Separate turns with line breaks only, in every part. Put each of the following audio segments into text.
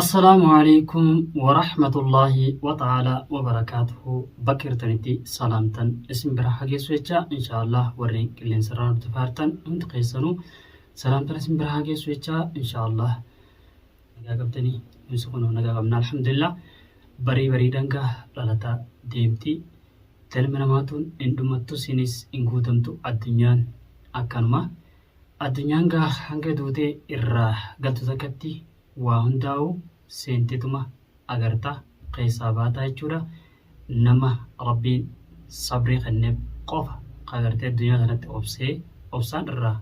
السلام عليكم ورحمة الله وتعالى وبركاته. بكر تنتي سلامتن اسم برحة جسويتشا إن شاء الله ورين كلين سران تفارتن انت قيسنو سلامتن اسم برحة جسويتشا إن شاء الله نجاقبتني نسخنو نجاقبنا الحمد لله بري دنگا لالتا ديمتي تلمناماتون اندومتو سينيس انقودمتو الدنيان أكانما الدنيان غا هنگا دوتي إرّا قلتو تكتي waa hundaa'u seentituma agarta keessaa baataa jechuudha. Nama rabbiin sabrii kenneef qofa agartee addunyaa kanatti obsaan irraa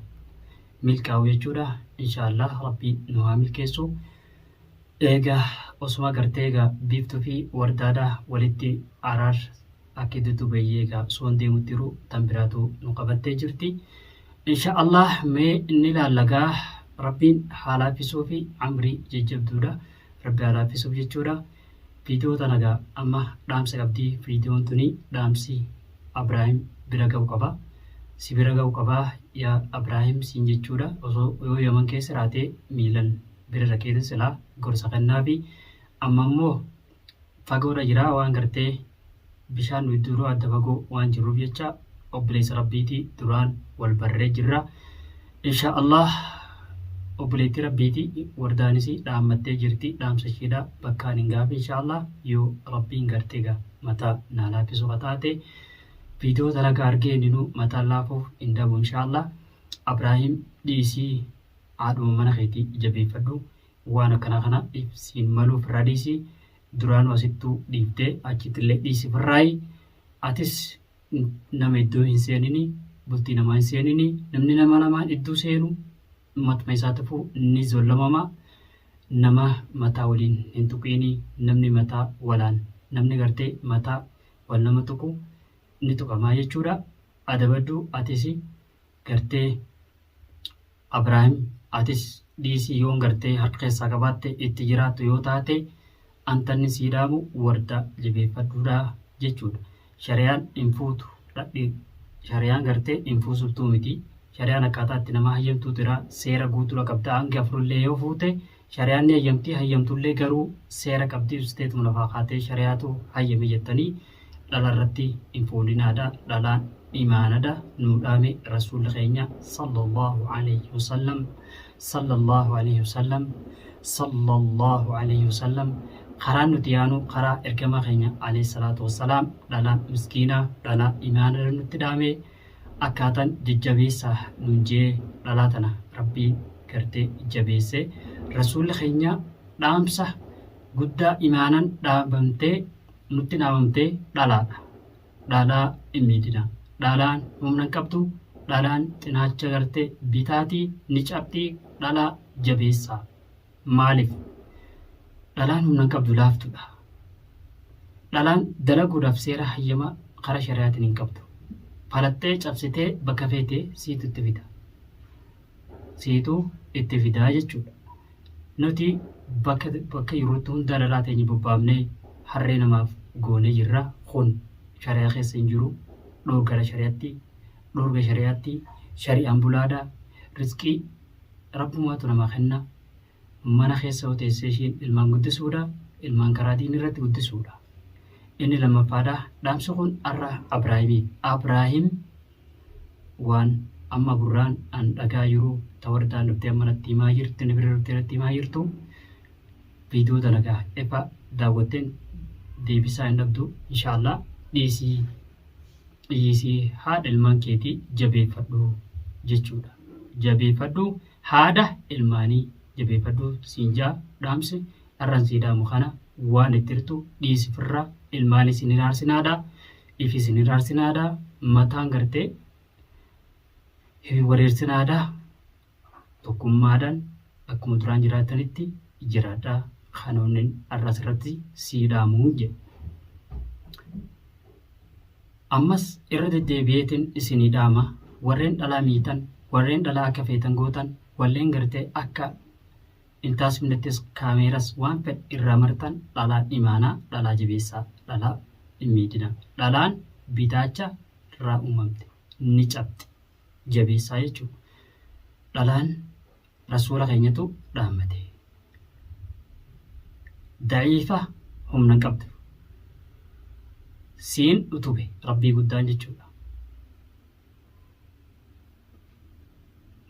milkaa'u jechuudha. Inshaallah rabbiin nu haa milkeessu. Eegaa osuma agartee egaa biiftuu fi wardaadhaa walitti araar akka dudubayyee egaa soon deemutti jiru tan biraatu nu qabattee jirti. Inshaallah mee inni laallagaa rabbiin halaafisuu fi amrii jajjabduudha. Rabbi halaafisuuf jechuudha. Viidiyoo tanagaa amma dhaamsa qabdii. Viidiyoon tuni dhaamsi Abrahaam bira ga'u qaba. Si bira ga'u qabaa yaa Abrahaam siin jechuudha. Osoo yoo Yaman keessa jiraatee miilan bira rakeetu silaa gorsa kennaa fi amma immoo fagoodha jira waan gartee bishaan duruu adda fagoo waan jiruuf jecha obboleessa rabbiitii duraan wal barree jirra. Inshaallah obboleettii rabbiitii wardaanis dhaammattee jirti. Dhaamsa isheedhaa bakkaan hin gaafa inshaallah yoo rabbiin gartee gaa mataa naa laafisuu taate viidiyoo dalagaa argee ninu mataa laafuuf hin dhabu inshaallah. Abrahaam dhiisii haadhuma mana keetii jabeeffadhu. Waan akkana kana ibsiin maluuf irraa dhiisii duraan asittuu dhiiftee achittillee dhiisi firraayi. Atis nama iddoo hin seenini, bultii namaa hin seenini. Namni nama lamaan iddoo seenu matuma isaa tufuu ni zollamama. Nama mataa waliin hin tuqiini. Namni mataa walaan namni gartee mataa wal nama tuqu ni tuqamaa jechuudha. Adabaddu atis gartee Abrahaam atis dhiisii yoon gartee harka keessaa qabaatte itti jiraattu yoo taate antanni sii dhaamu warda jabeeffadhuudha jechuudha. Shari'aan hin fuutu. Shari'aan gartee hin fuusuftuu miti. Shari'aan akkaataa itti nama hayyamtuu jira. Seera guutuu qabda. Hanga afurullee yoo fuute shari'aan ni hayyamti. Hayyamtullee garuu seera qabdi. Ibsiteetuma lafaa kaatee shari'aatu hayyame jettanii dhala irratti hin fuudhinaadha. Dhalaan imaanadha. Nuu dhaame rasuulli keenya sallallahu alayhi wasallam sallallahu alayhi wasallam sallallahu alayhi wasallam. Karaan nuti yaanu karaa ergama keenya alayhi salaatu wassalaam dhalaa miskiinaa dhalaa imaanadha nutti dhaame. Akkaataan jajjabeessaa nuun jee dhalaa tana rabbii gartee jabeesse. Rasuulli keenya dhaamsa guddaa imaanan dhaabamtee nutti dhaamamtee dhalaadha. Dhalaa hin miidhina. Dhalaan humna hin qabdu. Dhalaan cinaacha gartee bitaatii ni cabxii. Dhalaa jabeessaa. Maaliif? Dhalaan humna hin qabdu laaftudha. Dhalaan dalaguudhaaf seera hayyama karaa shari'aatiin hin qabdu. Falattee cabsitee bakka feetee siitu itti fida. Siitu itti fidaa jechuudha. Nuti bakka yerootti hunda dhalaa teenya bobbaafnee harree namaaf goonee jirra. Kun shari'aa keessa hin jiru. Dhoorgara shari'aatti, dhoorga shari'aatti, shari'aan bulaadhaa. Rizqii rabbumaatu namaa kenna. Mana keessa yoo teessee ishiin ilmaan guddisuudha. Ilmaan karaa diinii irratti guddisuudha. Inni lammaffaadha. Dhaamsi kun har'a Abrahaamii. Abrahaam waan amma gurraan an dhagaa jiru tawardaan dhuftee amma natti himaa jirtu, nibira dhuftee natti himaa jirtu. Viidiyoo dalagaa efa daawwatteen deebisaa hin dhabdu inshaallah. Dhiisii haadha ilmaan keetii jabeeffadhu jechuudha. Jabeeffadhu haadha ilmaanii jabeeffadhu siinjaa dhaamsi har'an sii dhaamu kana waan itti hirtu dhiisi firraa. Ilmaan isin hin aarsinaadha. Ifi isin hin aarsinaadha. Mataan gartee hin wareersinaadha. Tokkummaadhaan akkuma duraan jiraatanitti jiraadha. Kanoonni arras irratti sii dhaamuu jedhe. Ammas irra deddeebi'eetiin isinii dhaama. Warreen dhalaa miitan, warreen dhalaa akka feetan gootan, warreen gartee akka intaasifnettis kaameeras waan fedhe irraa martan dhalaan imaanaa, dhalaa jabeessaa, dhalaa hin miidhina. Dhalaan bitaacha irraa uumamte ni cabdi. Jabeessaa jechuudha. Dhalaan rasuula keenyatu dhaammate. daciifa humna hin qabdu. Siin utube rabbii guddaan jechuudha.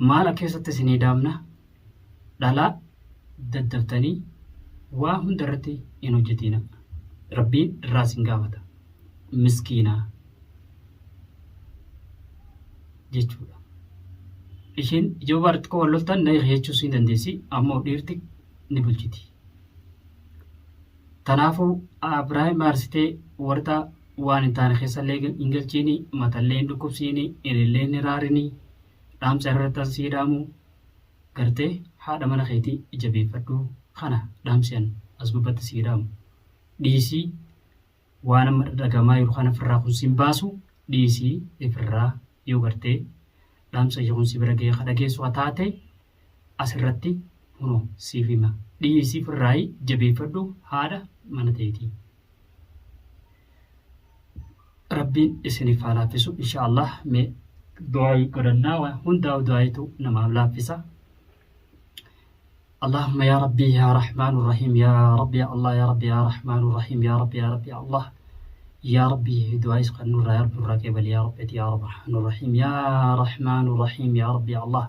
Maal keessatti isinii daamna dhalaa daddabtanii waa hunda irratti hin hojjetina. Rabbiin irraa isin gaafata. Miskiinaa jechuudha. Isheen ijoo baratti koo walloltaan na hir'eechuu hin dandeessi ammoo dhiirti ni bulchiti. Kanaafuu Abrahaam aarsitee warta waan hin taane keessa illee hin galchiini, matallee hin dhukkubsiini, ilillee hin raarini, dhaamsa irratti asii dhaamu gartee haadha mana keetii jabeeffadhu kana dhaamsiyan as gubbatti sii dhaamu. Dhiisii waan amma dhagamaa jiru kana ofirraa kun siin baasu dhiisii ofirraa yoo gartee dhaamsa ija kun si bira ga'ee dhageessu haa taate asirratti kunoo siif hima. Dhiisii ofirraa jabeeffadhu haadha mana ta'eetii. Rabbiin isiniif haa laaffisu inshaallah. Mee du'aa godhannaa hundaa du'aayitu namaaf laaffisa. اللهم يا ربي يا رحمن الرحيم يا ربي يا الله يا ربي يا رحمن الرحيم يا ربي يا ربي يا الله يا ربي دعاء قنور يا رب الراكب يا ربي يا رحمن الرحيم يا رحمن الرحيم يا ربي يا الله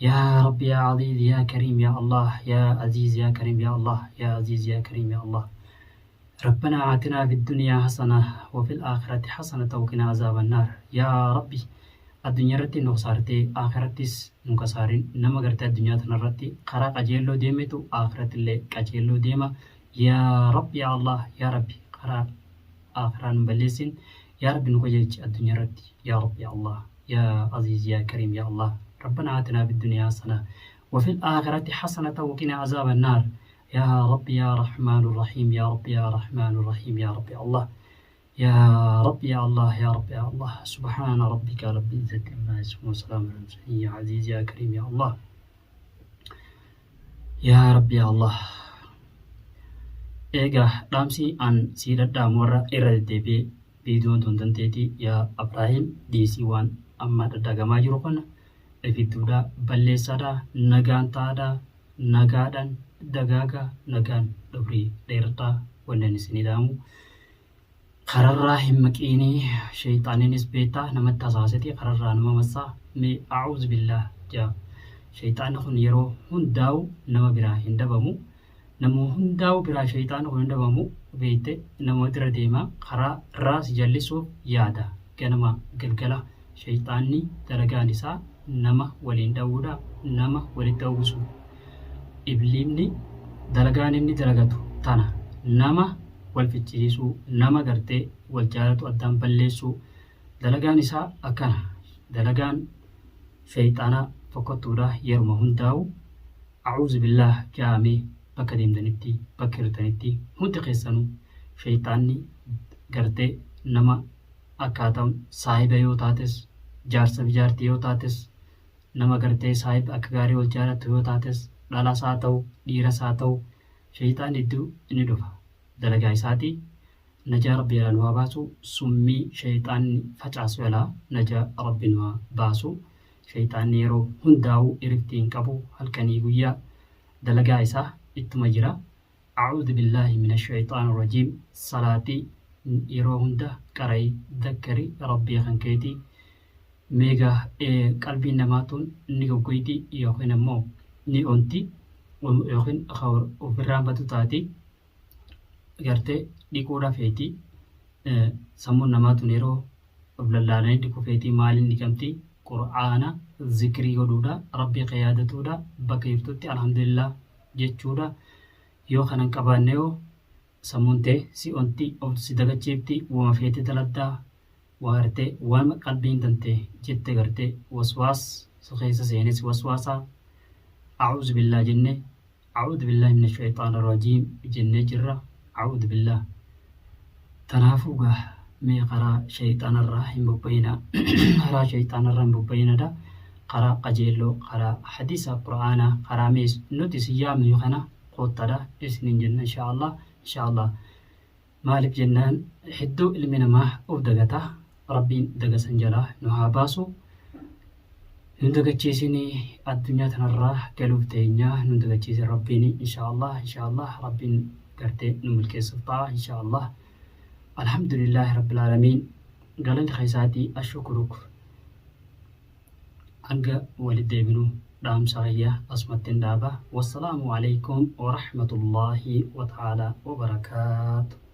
يا ربي يا عزيز يا كريم يا الله يا عزيز يا كريم يا الله يا عزيز يا كريم يا الله ربنا آتنا في الدنيا حسنة وفي الآخرة حسنة وقنا عذاب النار يا ربي الدنيا رتي نخسارتي آخرتيس نكسارين نما غرتي الدنيا تنرتي قرا قجيلو ديمتو آخرت اللي قجيلو ديما يا رب يا الله يا ربي قرا آخران بلسين يا رب نكوجيج الدنيا رتي يا رب يا الله يا عزيز يا كريم يا الله ربنا آتنا في الدنيا حسنة وفي الآخرة حسنة وقنا عذاب النار يا رب يا رحمن الرحيم يا رب يا رحمن الرحيم يا رب يا الله يا رب يا الله يا رب يا الله سبحان ربك رب العزة عما يصفون وسلام على المرسلين يا عزيز يا كريم يا الله يا رب يا الله إيجا دامسي أن سيرة دامورة إرادة فيديو تنتهي يا إبراهيم ديسي وان أما تدعما جروكنا إفيدودا بلسادا نغان تادا نغادان دغاغا نغان دبري ديرتا وننسني دامو خررا همكيني شيطانين اسبيتا نمت تساستي خررا نممسا مي أعوذ بالله جا شيطان خن يرو هنداو نما برا هندبمو نمو هنداو برا شيطان هندبمو بيته نمو ترديما خرا راس جلسو يادا كنما قلقلا شيطاني درجانسا نما ولين داودا نما ولين داوسو إبليمني درجانني درجاتو تانا نما والفتشيسو نما غرتي والجارة أدام بلسو دلغان إسا أكنا دلغان شيطانا فقطورا يرمى هنداو أعوذ بالله جامي بكديم دنبتي بكر دنبتي هند قيسانو شيطاني غرتي نما أكاتاون صاحب يوتاتس جارسا بجارتي يوتاتس نما غرتي صاحب أكغاري والجارة يوتاتس لالا ساتو ديرا ساتو شيطان يدو إندوفا دلقاء ساتي نجا ربي لنوا باسو سمي شيطان فجأس ولا نجا ربي نوا باسو شيطان يرو هنداو إرفتين كبو هلكني قويا دلقاء سا اتمجرا أعوذ بالله من الشيطان الرجيم صلاتي يرو هندا كري ذكري ربي خنكيتي ميغا قلبي نماتون نيغو قويتي يوخين مو ني أنتي ويوخين أخور وفران باتو gartee dhiquudhaaf feetii sammuun namaatu yeroo of lallaalanii dhiquu feetii maaliin dhiqamtii qur'aana zikrii godhuudha rabbii qiyaadatuudha bakka jirtutti alhamdulillah jechuudha yoo kanan qabaanne yoo sammuun ta'e si onti of si dagacheefti wama feete daladdaa waartee waan qalbiin dantee jette gartee waswaas su keessa seenes waswaasaa a'uudhu billaa jenne a'uudhu billaahi minash shayxaanir rajiim jennee jirra أعوذ بالله تنافوغا مي قرا شيطان الرحيم ببينا قرا شيطان الرحيم ببينا دا قرا قجيلو قرا حديث القرآن قرا ميس نوتي سيام يخنا قوتا دا اسنين جنة إن شاء الله مالك جنان حدو المنا ما أودغتا ربين دغا سنجلا نوها باسو نندغا تشيسيني الدنيا تنرى قلوب تينيا نندغا تشيسي ربيني إن شاء الله ربين قرتي نملك سفطة إن شاء الله. الحمد لله رب العالمين. قالن خيساتي الشكرك أنجا والدي منو دام سغية أسمت دابة. والسلام عليكم ورحمة الله وتعالى وبركاته.